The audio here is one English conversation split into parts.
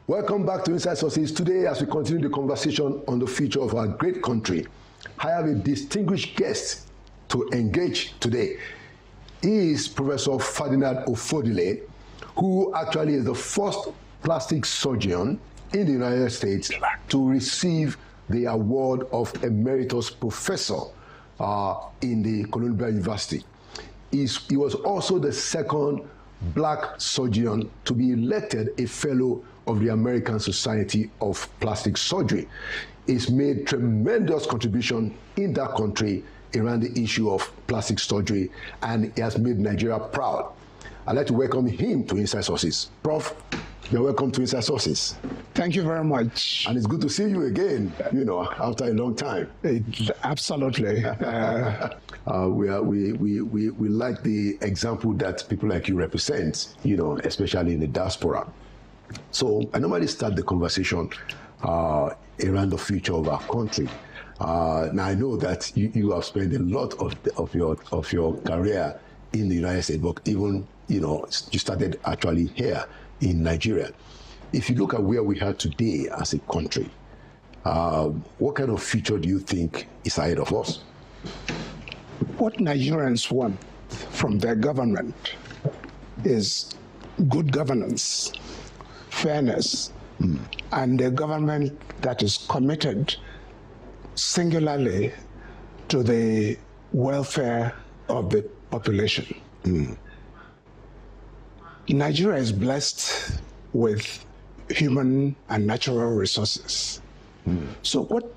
Welcome back to Inside Sources. Today, as we continue the conversation on the future of our great country, I have a distinguished guest to engage today. He is Professor Ferdinand Ofodile, who actually is the first plastic surgeon in the United States to receive the award of Emeritus Professor in the Columbia University. He was also the second black surgeon to be elected a fellow of the American Society of Plastic Surgery. He's made tremendous contribution in that country around the issue of plastic surgery, and he has made Nigeria proud. I'd like to welcome him to Inside Sources. Prof, you're welcome to Inside Sources. Thank you very much. And it's good to see you again, after a long time. Absolutely. We like the example that people like you represent, especially in the diaspora. So I normally start the conversation around the future of our country. Now I know that you have spent a lot of your career in the United States, but even you started actually here in Nigeria. If you look at where we are today as a country, what kind of future do you think is ahead of us? What Nigerians want from their government is good governance, fairness, and a government that is committed singularly to the welfare of the population. Nigeria is blessed with human and natural resources. So what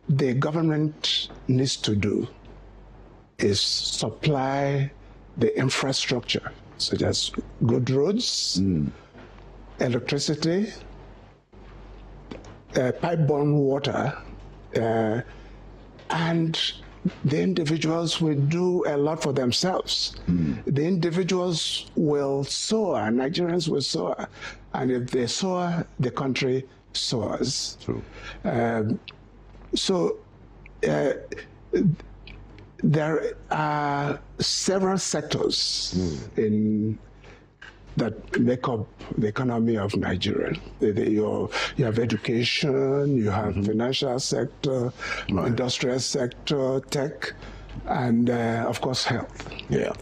the government needs to do is supply the infrastructure, such as good roads, electricity, pipe-borne water, and the individuals will do a lot for themselves. The individuals will soar, Nigerians will soar, and if they soar, the country soars. True. There are several sectors that make up the economy of Nigeria. You have education, you have financial sector, industrial sector, tech, and of course health. Yeah.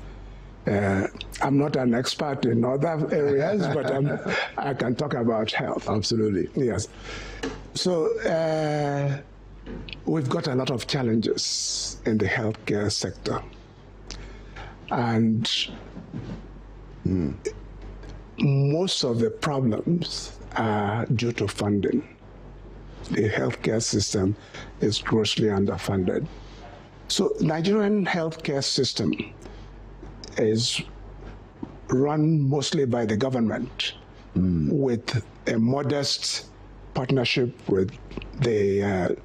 I'm not an expert in other areas, but I can talk about health. Absolutely. Yes. So we've got a lot of challenges in the healthcare sector. And most of the problems are due to funding. The healthcare system is grossly underfunded. So Nigerian healthcare system is run mostly by the government with a modest partnership with the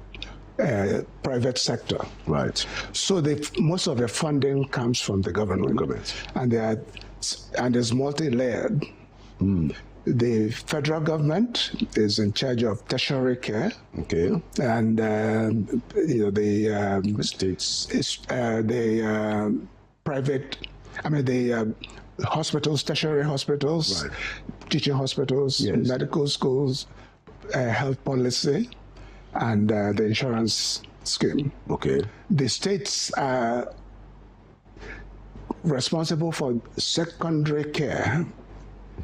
private sector. Right. So most of the funding comes from the government. And it's multi-layered. The federal government is in charge of tertiary care. Okay. And the states, the private, the hospitals, tertiary hospitals, right, teaching hospitals, yes, medical schools, health policy, and the insurance scheme. Okay. The states are responsible for secondary care,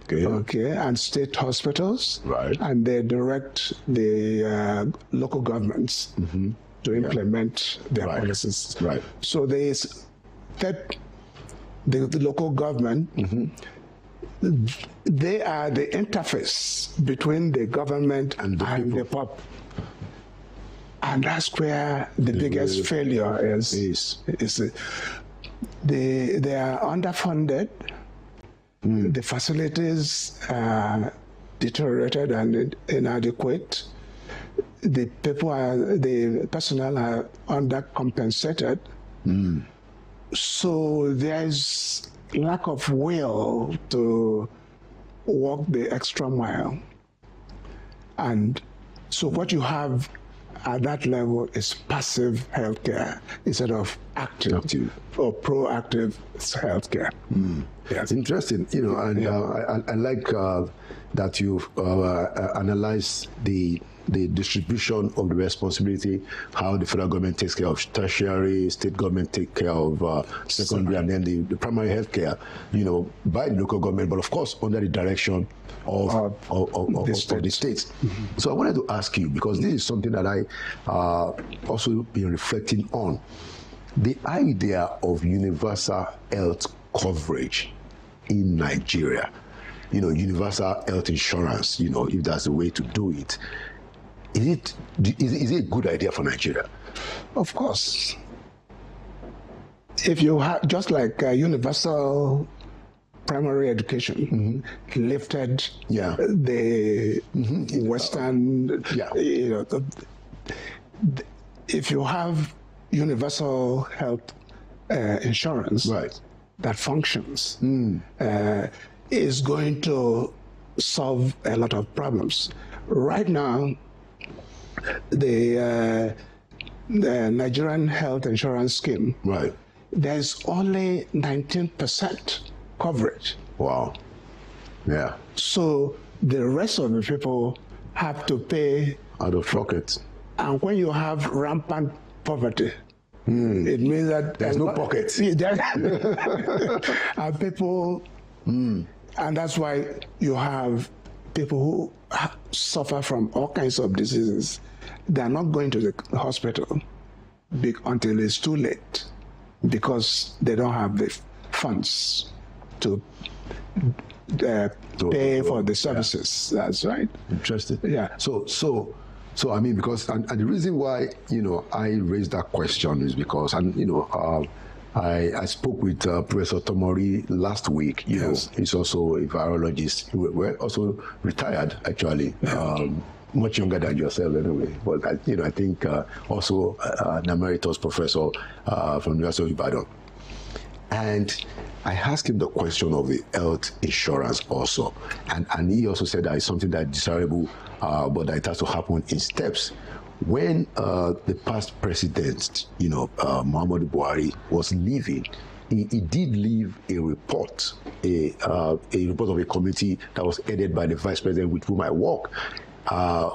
and state hospitals, right, and they direct the local governments to implement their policies. Right. So the local government, they are the interface between the government and the pop. And that's where the biggest failure is. They are underfunded. The facilities are deteriorated and inadequate. The personnel are undercompensated. So there's lack of will to walk the extra mile. And so what you have at that level is passive healthcare instead of active or proactive healthcare. It's interesting, and I like that you've analyzed the distribution of the responsibility, how the federal government takes care of tertiary, state government take care of secondary, and then the primary health care, by the local government, but of course under the direction of the states. Mm-hmm. So I wanted to ask you, because this is something that I also been reflecting on, the idea of universal health coverage in Nigeria, universal health insurance, if that's the way to do it. Is it a good idea for Nigeria? Of course. If you have, just like universal primary education lifted the Western, if you have universal health insurance that functions, is going to solve a lot of problems. Right now, the Nigerian health insurance scheme, there's only 19% coverage. Wow. Yeah. So the rest of the people have to pay out of pocket. And when you have rampant poverty, it means that there's no pockets. And people, and that's why you have people who suffer from all kinds of diseases. They're not going to the hospital until it's too late, because they don't have the funds to pay for the services. Yeah. That's right. Interesting. Yeah. So I mean, because and the reason why I raised that question is because I spoke with Professor Tomori last week. Yes. He's also a virologist. We're also retired, actually. Much younger than yourself, anyway. But I think also an emeritus professor from the University of Ibadan. And I asked him the question of the health insurance also, and he also said that it's something that is desirable, but that it has to happen in steps. When the past president, Muhammadu Buhari, was leaving, he did leave a report, a report of a committee that was headed by the vice president with whom I work,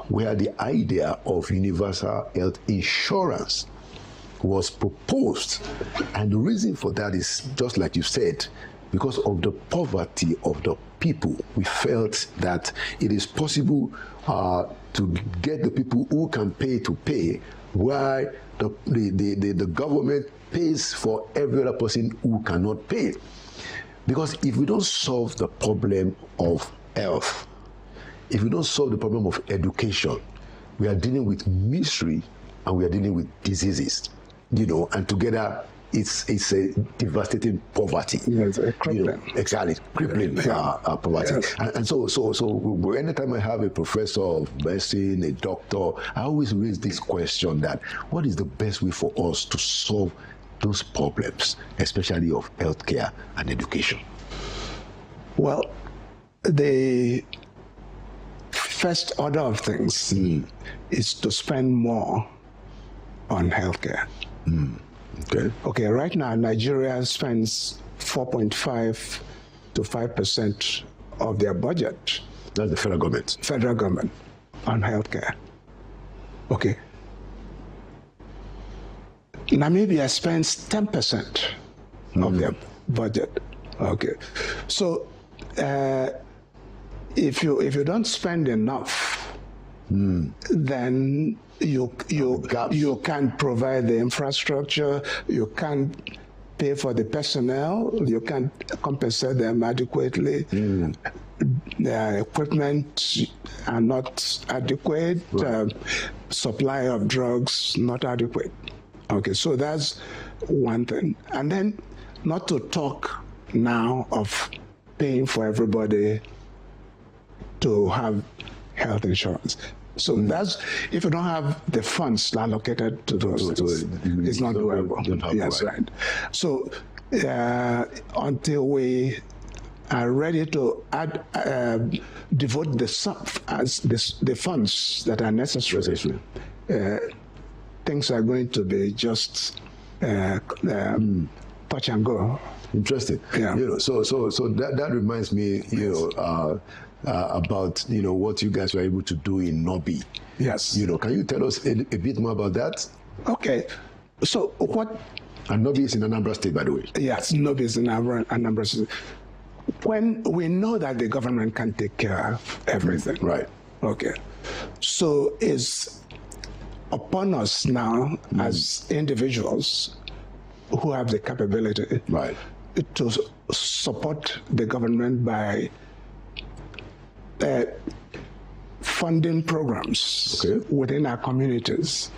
where the idea of universal health insurance was proposed. And the reason for that is, just like you said, because of the poverty of the people. We felt that it is possible to get the people who can pay to pay, while the government pays for every other person who cannot pay. Because if we don't solve the problem of health, if we don't solve the problem of education, we are dealing with misery and we are dealing with diseases, and together it's a devastating poverty. Yes, crippling. Exactly, crippling poverty. Yes. And so anytime I have a professor of medicine, a doctor, I always raise this question that what is the best way for us to solve those problems, especially of healthcare and education? Well, the first order of things is to spend more on healthcare. Okay. Right now, Nigeria spends 4.5 to 5% of their budget. That's the federal government. Federal government on healthcare. Okay. Namibia spends 10% of their budget. Okay. So if you don't spend enough, then you can't provide the infrastructure, you can't pay for the personnel, you can't compensate them adequately. Their equipment are not adequate, supply of drugs not adequate. Okay, so that's one thing. And then not to talk now of paying for everybody to have health insurance. So that's, if you don't have the funds allocated to those things, it's not doable. Yes, right. So until we are ready to devote the funds that are necessary, things are going to be just touch and go. Interesting. Yeah. So that reminds me, about what you guys were able to do in Nobi. Yes. Can you tell us a bit more about that? Okay. So what? And Nobi is in Anambra State, by the way. Yes, Nobi is in Anambra State. When we know that the government can take care of everything. Right. Okay. So it's upon us now as individuals who have the capability Right. to support the government by funding programs within our communities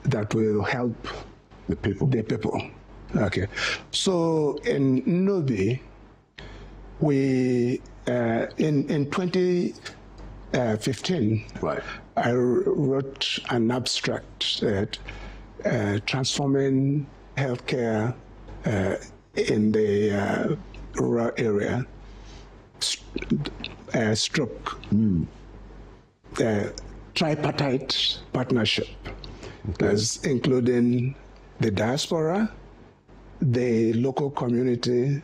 that will help the people. Okay. So in Nobi, we in 2015, right. I wrote an abstract transforming healthcare in the rural area, stroke tripartite partnership, that's including the diaspora, the local community,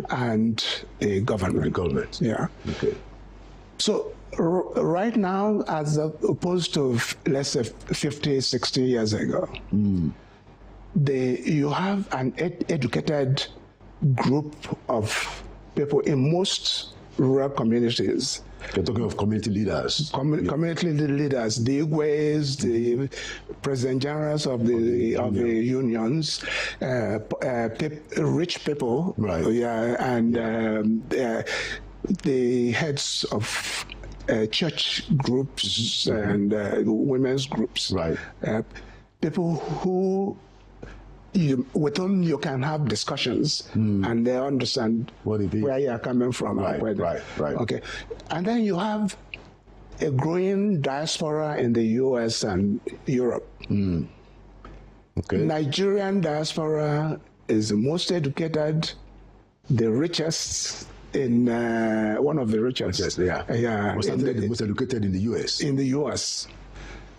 and the government. The government. Yeah. Okay. So right now, as opposed to, let's say, 50, 60 years ago, you have an educated group of people in most rural communities. You're talking of community leaders. Community leaders, the Igwes, the president generals of the unions, rich people, right? And the heads of church groups and women's groups, right? People who with whom you can have discussions and they understand where you are coming from. Right. Okay. And then you have a growing diaspora in the US and Europe. Okay. Nigerian diaspora is the most educated, the richest in one of the richest. Yeah. Was the most educated in the US? In the US.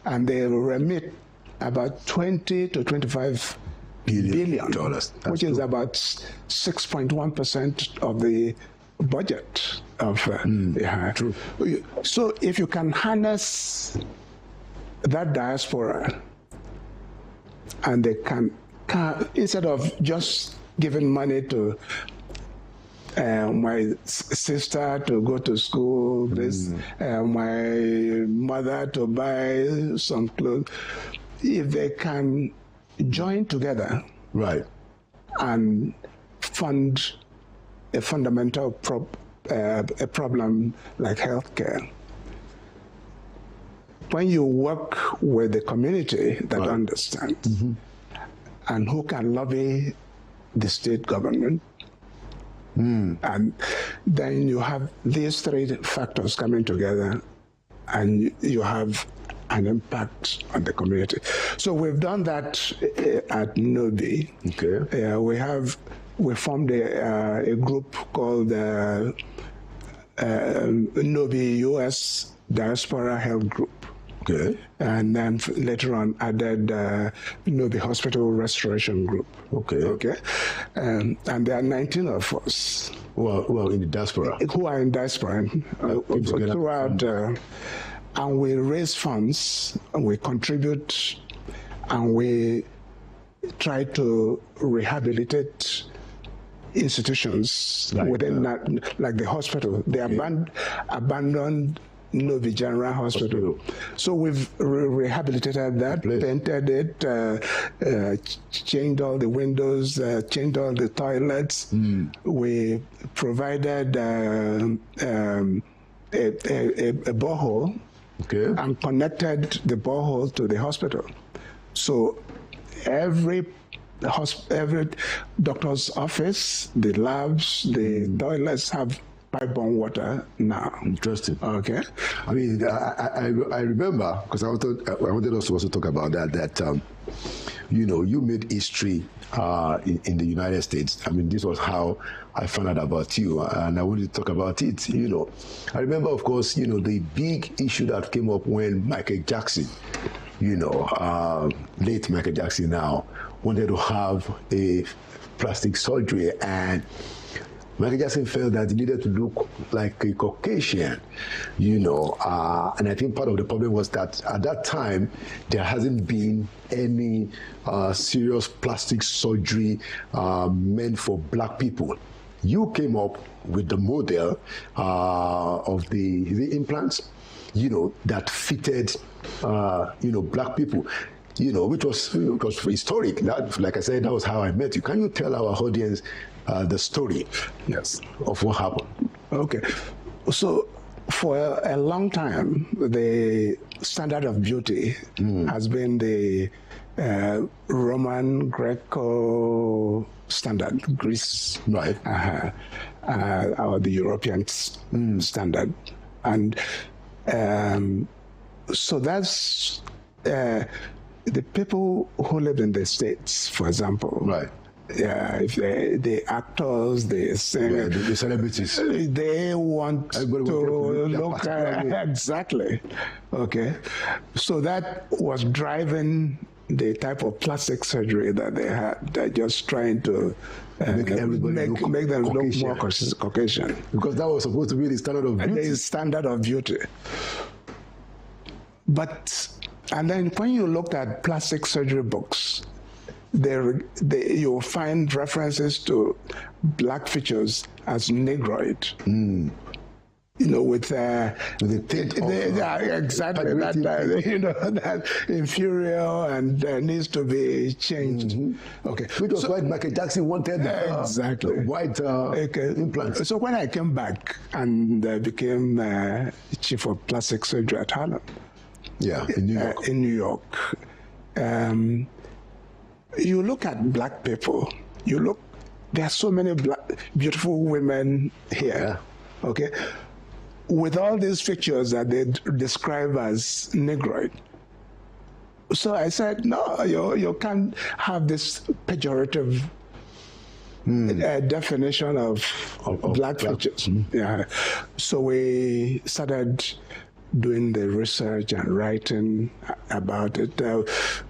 And they remit about 20 to 25 billion dollars, which is about 6.1% of the budget of True. So if you can harness that diaspora, and they can instead of just giving money to my sister to go to school, my mother to buy some clothes, if they can join together, right, and fund a fundamental problem like healthcare. When you work with the community that understands and who can lobby the state government, and then you have these three factors coming together, and you have an impact on the community. So we've done that at Nobi. Okay. We formed a group called Nobi US Diaspora Health Group. Okay. And then later on added Nobi Hospital Restoration Group. Okay. And there are 19 of us. Well, in the diaspora. Who are in diaspora throughout. And we raise funds, and we contribute, and we try to rehabilitate institutions within that, like the hospital. They abandoned Nobi General Hospital. So we've rehabilitated that, painted it, changed all the windows, changed all the toilets. We provided a borehole. Okay. And connected the borehole to the hospital. So every doctor's office, the labs, the toilets have pipe-borne water now. Interesting. Okay. I mean, I remember, because I wanted us to also talk about that you made history in the United States. I mean, this was how I found out about you, and I wanted to talk about it. I remember, of course, the big issue that came up when Michael Jackson, late Michael Jackson now, wanted to have a plastic surgery, and Michael Jackson felt that he needed to look like a Caucasian, and I think part of the problem was that at that time, there hasn't been any serious plastic surgery meant for black people. You came up with the model of the implants, that fitted, black people, which was historic. That, like I said, that was how I met you. Can you tell our audience the story, yes, of what happened? Okay. So for a long time, the standard of beauty has been the Roman Greco standard, Greece, Right. Or the European standard. And so that's the people who live in the States, for example. Right. Yeah, if the actors, the singers, The celebrities. they want Everybody to want to look exactly. Okay, so that was driving the type of plastic surgery that they had. They're just trying to Make everybody make them Caucasian. look more Caucasian. Because that was supposed to be the standard of beauty. The standard of beauty. And then when you look at plastic surgery books, you'll find references to black features as negroid. With the tint exactly that inferior and needs to be changed. Okay, Which was why Michael Jackson wanted exactly white implants. So when I came back and became chief of plastic surgery at Harlem, in New York. You look at black people. There are so many beautiful women here. Okay, with all these features that they describe as negroid. So I said, no, you can't have this pejorative definition of black features. Yeah. So we started doing the research and writing about it.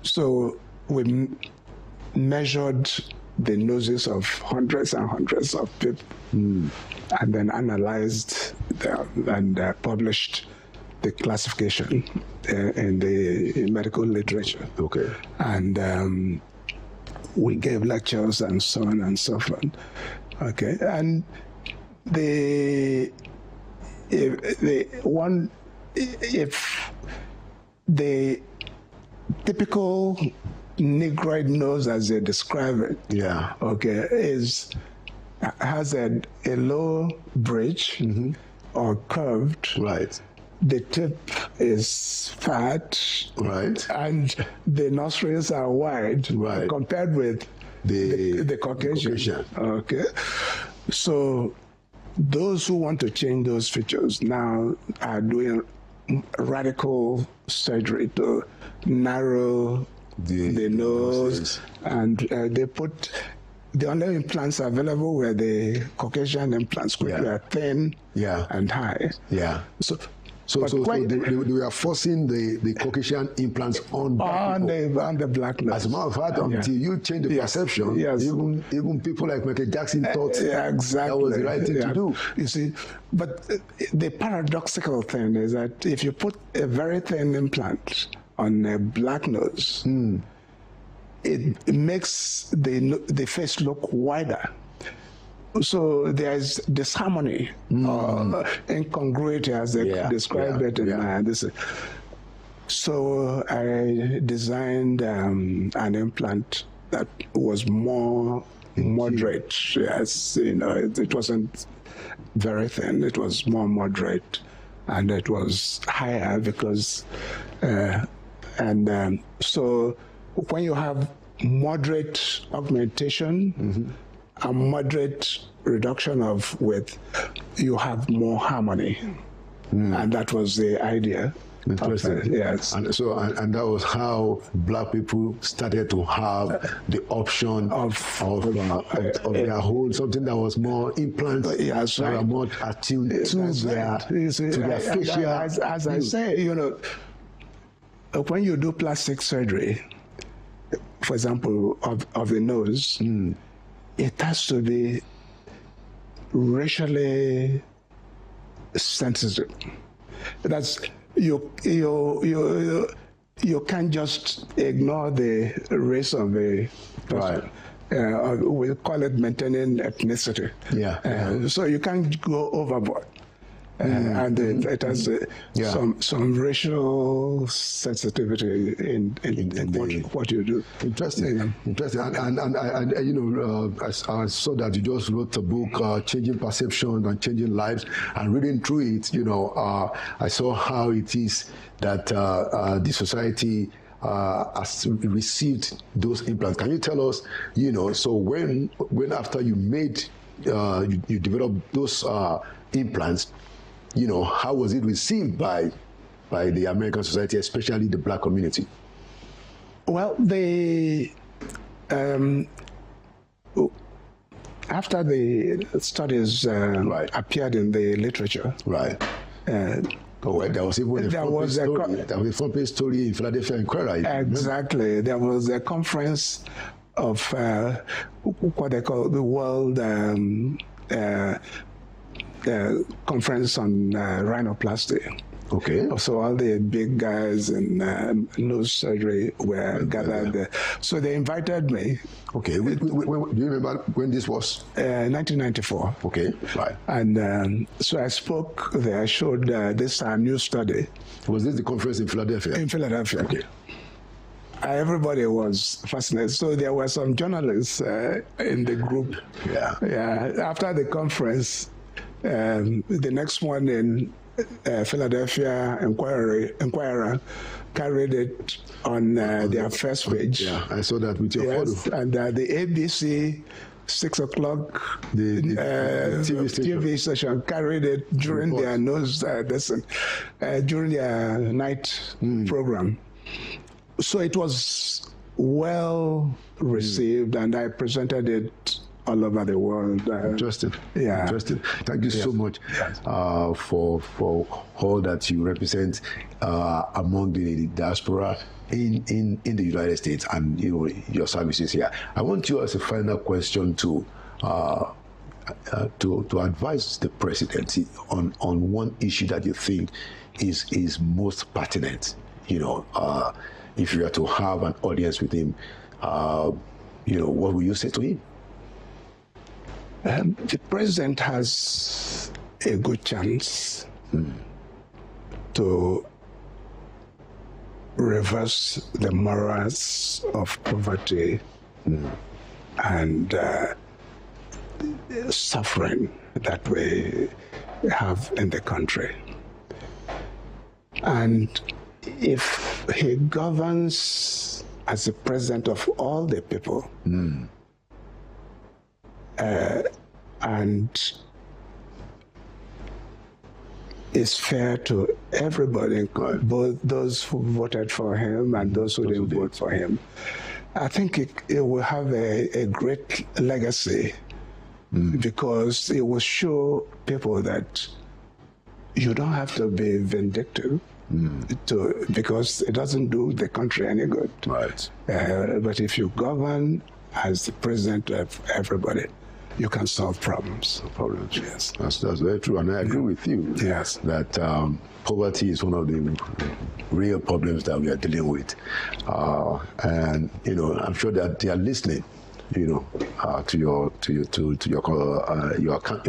So we measured the noses of hundreds and hundreds of people, and then analyzed them and published the classification in the medical literature. Okay. And we gave lectures and so on and so forth. Okay. And if the typical negroid nose, as they describe it, has a low bridge or curved. Right. The tip is fat. Right. And the nostrils are wide. Right. Compared with the Caucasian. Okay. So those who want to change those features now are doing radical surgery to narrow the nose, and they put the only implants available were the Caucasian implants, which were thin and high. Yeah. So they are forcing the Caucasian implants on the black nose. As a matter of fact, until you change the perception, even people like Michael Jackson thought that was the right thing to do. You see, but the paradoxical thing is that if you put a very thin implant on a black nose, it makes the face look wider. So there's disharmony, incongruity, as they described it in this. So I designed an implant that was more moderate. Yes, it wasn't very thin. It was more moderate, and it was higher because, so when you have moderate augmentation, a moderate reduction of width, you have more harmony. And that was the idea. Interesting. Yes. And so, and that was how black people started to have the option of their whole, something that was more implants, that were more attuned to their facial. As I say, when you do plastic surgery, for example, of the nose, it has to be racially sensitive. That's you can't just ignore the race of the person. Right. We call it maintaining ethnicity. Yeah. So you can't go overboard. And it has some racial sensitivity in what you do. Interesting, interesting. And you know, I saw that you just wrote a book, Changing Perception and Changing Lives. And reading through it, you know, I saw how it is that the society has received those implants. Can you tell us, you know, so when after you made you developed those implants, you know, how was it received by the American society, especially the black community? Well, after the studies appeared in the literature, right. There was even a front-page story in Philadelphia Inquirer. Exactly. There was a conference of what they call the World Conference on Rhinoplasty. Okay. So all the big guys in nose surgery were gathered there. So they invited me. Okay. Do you remember when this was? 1994. Okay. Right. And so I spoke there. I showed this new study. Was this the conference in Philadelphia? In Philadelphia. Okay. Everybody was fascinated. So there were some journalists in the group. Yeah. Yeah. After the conference, the next one in Philadelphia Inquirer carried it on their first page. Yeah, I saw that with your photo. And the ABC 6 o'clock the TV station carried it during their during their night program. So it was well received, and I presented it all over the world. Interesting. Yeah. Interesting. Thank you so much for all that you represent among the diaspora in the United States, and you know, your services here. I want you, as a final question, to advise the presidency on one issue that you think is most pertinent. You know, if you are to have an audience with him, you know, what will you say to him? The president has a good chance to reverse the morals of poverty and suffering that we have in the country. And if he governs as the president of all the people, and is fair to everybody, both those who voted for him and those who didn't vote for him, I think it will have a great legacy, because it will show people that you don't have to be vindictive because it doesn't do the country any good. Right. But if you govern as the president of everybody, you can solve problems. Yes. That's very true, and I agree with you. Yes. That poverty is one of the real problems that we are dealing with, and you know, I'm sure that they are listening, you know, to your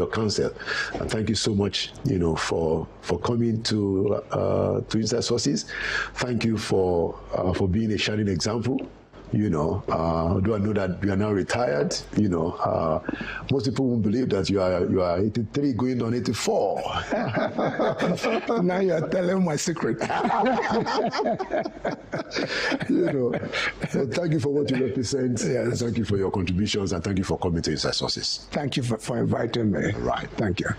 counsel. And thank you so much, you know, for coming to Inside Sources. Thank you for being a shining example. You know, do I know that you are now retired? You know, most people won't believe that you are 83 going on 84. Now you are telling my secret. You know, well, thank you for what you represent. Yes. Thank you for your contributions, and thank you for coming to Inside Sources. Thank you for inviting me. Right. Thank you.